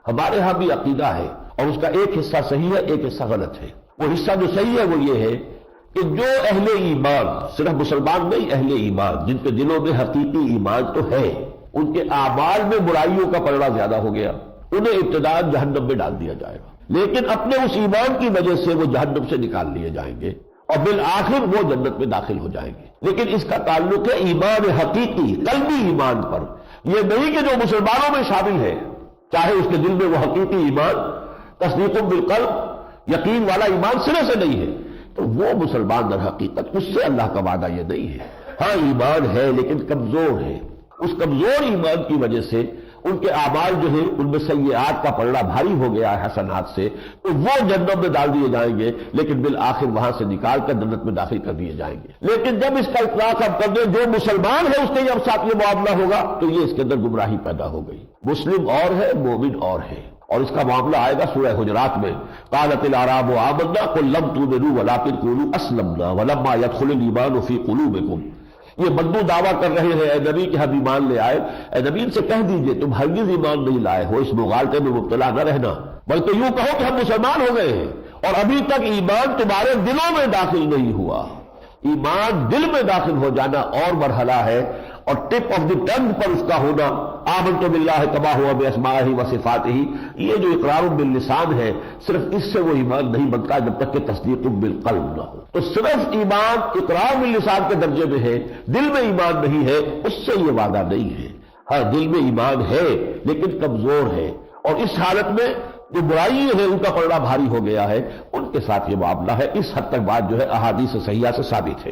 ہمارے ہاں بھی عقیدہ ہے اور اس کا ایک حصہ صحیح ہے، ایک حصہ غلط ہے۔ وہ حصہ جو صحیح ہے وہ یہ ہے کہ جو اہل ایمان، صرف مسلمان نہیں، اہل ایمان جن کے دلوں میں حقیقی ایمان تو ہے، ان کے اعمال میں برائیوں کا پلڑا زیادہ ہو گیا، انہیں ابتداء جہنم میں ڈال دیا جائے گا، لیکن اپنے اس ایمان کی وجہ سے وہ جہنم سے نکال لیے جائیں گے اور بالآخر وہ جنت میں داخل ہو جائیں گے۔ لیکن اس کا تعلق ہے ایمان حقیقی قلبی ایمان پر، یہ نہیں کہ جو مسلمانوں میں شامل ہے چاہے اس کے دل میں وہ حقیقی ایمان، تصدیق بالقلب، یقین والا ایمان سرے سے نہیں ہے، تو وہ مسلمان در حقیقت، اس سے اللہ کا وعدہ یہ نہیں ہے۔ ہاں ایمان ہے لیکن کمزور ہے، اس کمزور ایمان کی وجہ سے ان کے اعمال جو ہیں ان میں سیئات کا پلڑا بھاری ہو گیا ہے حسنات سے، تو وہ جنت میں ڈال دیے جائیں گے، لیکن بالآخر وہاں سے نکال کر جنت میں داخل کر دیے جائیں گے۔ لیکن جب اس کا اطلاق ہم کر دیں جو مسلمان ہے اس کے جب ساتھ یہ معاملہ ہوگا تو یہ اس کے اندر گمراہی پیدا ہو گئی۔ مسلم اور ہے، مومن اور ہے، اور اس کا معاملہ آئے گا سورہ حجرات میں، قالت الاعراب آمنا قل لم تؤمنوا ولکن قولوا اسلمنا ولما يدخل الايمان في قلوبكم۔ یہ بدو دعویٰ کر رہے ہیں اے نبی کہ ہم ایمان لے آئے، اے نبی ان سے کہہ دیجئے تم ہرگز ایمان نہیں لائے ہو، اس مغالطے میں مبتلا نہ رہنا، بلکہ یوں کہو کہ ہم مسلمان ہو گئے ہیں اور ابھی تک ایمان تمہارے دلوں میں داخل نہیں ہوا۔ ایمان دل میں داخل ہو جانا اور مرحلہ ہے، اور ٹپ آف دی ٹنگ پر اس کا ہونا، آمنت باللہ کما ہوا باسمائہ و صفاتہ، یہ جو اقرار باللسان ہے صرف اس سے وہ ایمان نہیں بنتا جب تک کہ تصدیق بالقلب نہ ہو۔ تو صرف ایمان اقرار باللسان کے درجے میں ہے، دل میں ایمان نہیں ہے، اس سے یہ وعدہ نہیں ہے۔ ہاں دل میں ایمان ہے لیکن کمزور ہے، اور اس حالت میں جو برائی ہے ان کا پلڑا بھاری ہو گیا ہے، ان کے ساتھ یہ معاملہ ہے۔ اس حد تک بات جو ہے احادیث صحیحہ سے ثابت ہے۔